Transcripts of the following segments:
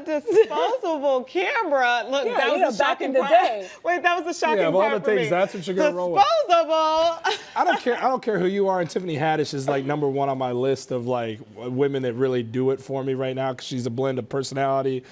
disposable camera. Look, Yeah, that was a back shocking in the part. day. Wait, that was a shocking Yeah, of all part the for things, me. that's what you're gonna roll with. Disposable. I don't care who you are, and Tiffany Haddish is like #1 on my list of like women that really do it for me right now because she's a blend of personality,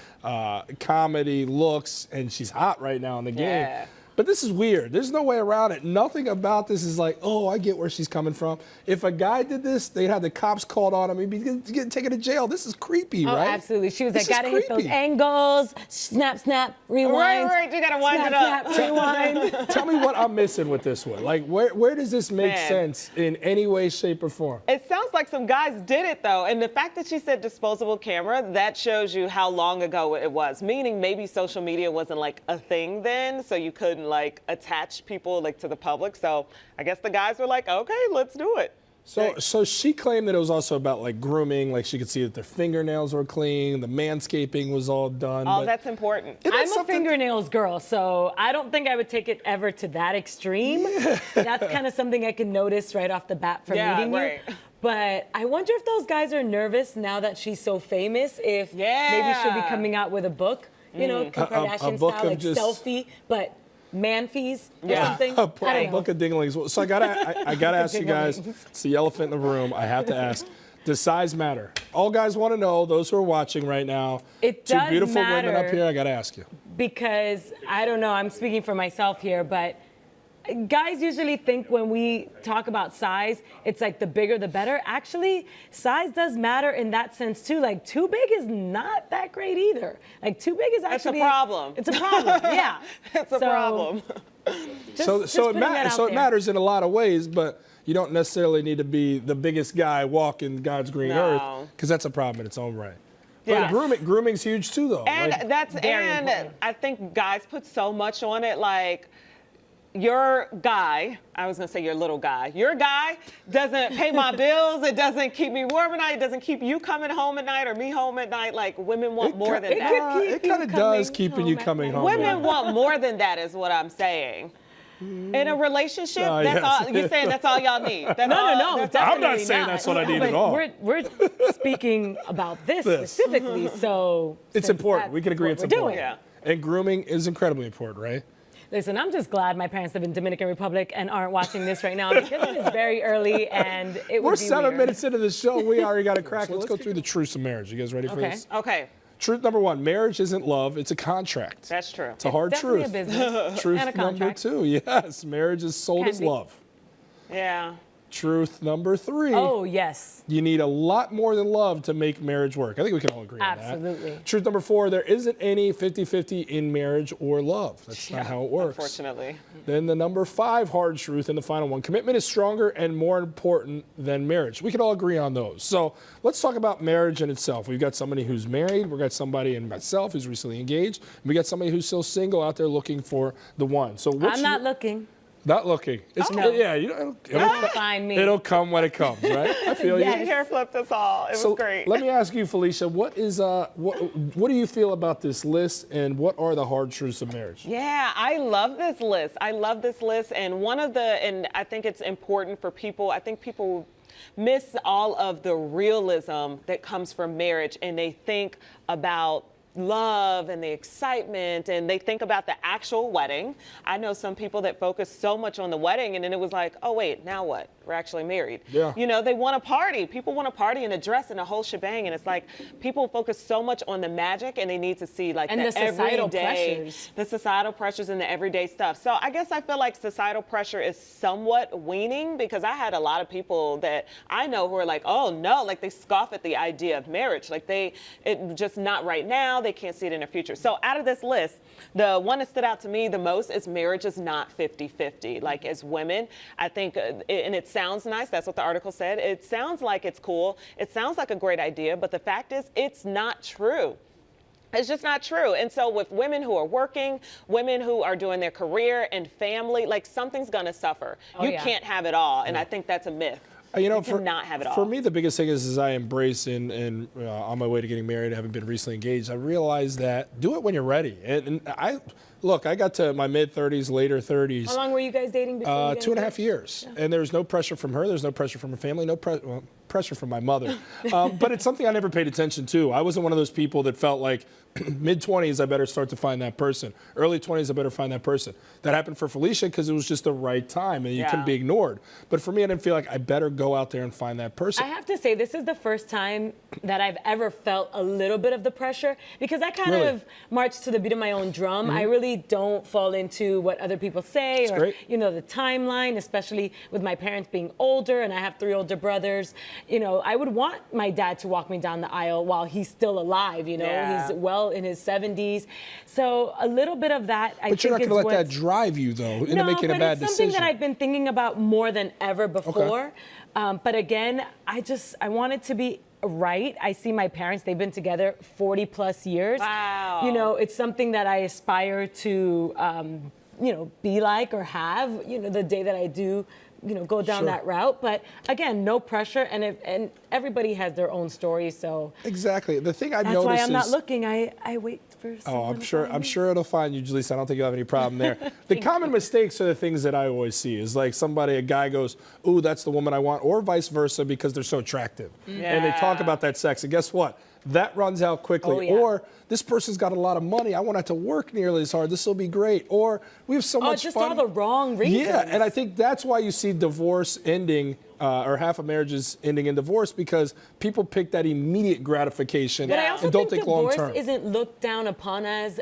comedy, looks, and she's hot right now in the game. Yeah. But this is weird. There's no way around it. Nothing about this is like, oh, I get where she's coming from. If a guy did this, they'd have the cops called on him. He'd be getting taken to jail. This is creepy, Oh, right? absolutely. She was This like, is gotta hit those creepy. angles, snap, snap, rewind. Right, you gotta wind snap, it up. snap, rewind. Tell me what I'm missing with this one. Like, where does this make Man. sense in any way, shape, or form? It sounds like some guys did it though, and the fact that she said disposable camera, that shows you how long ago it was. Meaning maybe social media wasn't like a thing then, so you couldn't like attach people like to the public. So I guess the guys were like, okay, let's do it. So she claimed that it was also about like grooming, like she could see that their fingernails were clean, the manscaping was all done. Oh, but that's important. it is I'm a something- fingernails girl, so I don't think I would take it ever to that extreme. That's kind of something I can notice right off the bat from Yeah, meeting right. you. But I wonder if those guys are nervous now that she's so famous, if maybe she'll be Yeah. coming out with a book, you know, Kim A Kardashian book style, of like just- selfie, but man fees or Yeah. something. A I don't know. book of dinglings. So I gotta ask you guys. It's the elephant in the room. I have to ask. Does size matter? All guys want to know. Those who are watching right now. It Two does beautiful women matter. up here. I gotta ask you. Because I don't know, I'm speaking for myself here, but guys usually think when we talk about size, it's like the bigger the better. Actually, size does matter in that sense too. Like too big is not that great either. Like too big is actually It's a problem. It's a problem. Yeah. It's a problem. Just So putting that out it there. matters in a lot of ways, but you don't necessarily need to be the biggest guy walking God's green No. earth, because that's a problem in its own right. But Yes. grooming's huge too, though. And Like, Very important. I think guys put so much on it, like your guy, I was gonna say your little guy, your guy doesn't pay my bills, it doesn't keep me warm at night, it doesn't keep you coming home at night or me home at night. Like women want more than that. keep it you kind of does coming keeping you home at coming night. home. Women want more than that is what I'm saying. In a relationship, Oh, that's yes. all you're saying. That's all y'all need. That's No, all, no, that's definitely I'm not saying not. that's what I need But at all. We're speaking about this specifically, so It's since important. We that's can agree what it's we're doing. important. Yeah. And grooming is incredibly important, right? Listen, I'm just glad my parents live in Dominican Republic and aren't watching this right now because it is very early and it would We're be 7 weird. minutes into the show. We already got a crack. Let's go through the truths of marriage. You guys ready for Okay. this? Okay, Truth number 1, marriage isn't love, it's a contract. that's true. It's a hard Definitely truth. a business Truth and a number contract. 2, yes, marriage is sold Can as be. love. Yeah. Truth number 3, Oh, yes. you need a lot more than love to make marriage work. I think we can all agree on that. Absolutely. Truth number 4, there isn't any 50-50 in marriage or love. That's not how it works. Unfortunately. Then the number 5 hard truth and the final one, commitment is stronger and more important than marriage. We can all agree on those. So let's talk about marriage in itself. We've got somebody who's married. We've got somebody, and myself, who's recently engaged. And we got somebody who's still single out there looking for the one. So what's I'm not looking. not looking. It's, No. Yeah, Don't find me. it'll come when it comes, right? I feel Yes. you. Hair flipped us all. It was So great. let me ask you, Felicia, what do you feel about this list, and what are the hard truths of marriage? Yeah, I love this list. I love this list. And and I think it's important for people, I think people miss all of the realism that comes from marriage, and they think about love and the excitement, and they think about the actual wedding. I know some people that focus so much on the wedding, and then it was like, oh wait, now what? We're actually married. Yeah. You know, they want a party. People want a party and a dress and a whole shebang, and it's like people focus so much on the magic, and they need to see like And the societal everyday, pressures. the societal pressures and the everyday stuff. So I guess I feel like societal pressure is somewhat weaning, because I had a lot of people that I know who are like, oh no, like they scoff at the idea of marriage. Like it just not right now. They can't see it in the future. So out of this list, the one that stood out to me the most is marriage is not 50-50. Like as women, I think, and it sounds nice. That's what the article said. It sounds like it's cool. It sounds like a great idea, but the fact is it's not true. It's just not true. And so with women who are working, women who are doing their career and family, like something's going to suffer. Oh, You yeah. can't have it all. And I think that's a myth. You know, You cannot have it all. For me, the biggest thing is I embrace and on my way to getting married, having been recently engaged, I realized that do it when you're ready. And I got to my mid-30s, later 30s. How long were you guys dating before? you guys 2.5 met? years. And there's no pressure from her. There's no pressure from her family. Pressure from my mother. But it's something I never paid attention to. I wasn't one of those people that felt like mid-20s, I better start to find that person. Early 20s, I better find that person. That happened for Felicia because it was just the right time and you couldn't be ignored. But for me, I didn't feel like I better go out there and find that person. I have to say, this is the first time that I've ever felt a little bit of the pressure because I kind of march to the beat of my own drum. I really don't fall into what other people say or, you know, the timeline, especially with my parents being older and I have 3 older brothers. You know, I would want my dad to walk me down the aisle while he's still alive, you know, he's well in his 70s. So a little bit of that, I think, but you're not going to let that drive you, though, into making a bad decision. It's something that I've been thinking about more than ever before. But again, I want it to be right. I see my parents, they've been together 40 plus years. Wow. You know, it's something that I aspire to, you know, be like or have, you know, the day that I do, you know, go down that route. But again, no pressure, and everybody has their own story. So exactly. The thing I've that's noticed why I'm not is, looking. I wait for someone. I'm sure it'll find you, Julissa. I don't think you'll have any problem there. The common mistakes are the things that I always see. Is like a guy goes, "Ooh, that's the woman I want," or vice versa because they're so attractive, and they talk about that sex. And guess what? That runs out quickly. Or this person's got a lot of money. I won't have to work nearly as hard. This will be great. Or we have so much just fun. all the wrong reasons. Yeah, and I think that's why you see divorce ending, or half of marriages ending in divorce, because people pick that immediate gratification But I also and don't think long divorce term. isn't looked down upon as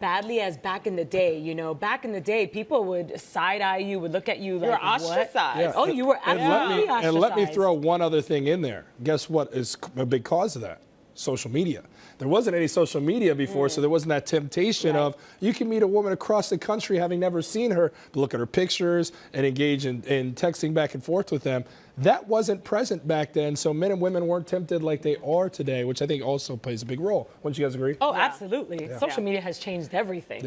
badly as back in the day. You know, back in the day, people would side eye you, would look at you like, You're ostracized. what? Yeah. Oh, you were absolutely ostracized. And let me throw one other thing in there. Guess what is a big cause of that? Social media. There wasn't any social media before, so there wasn't that temptation of, you can meet a woman across the country having never seen her, but look at her pictures and engage in texting back and forth with them. That wasn't present back then, so men and women weren't tempted like they are today, which I think also plays a big role. Wouldn't you guys agree? Oh, absolutely. Social media has changed everything.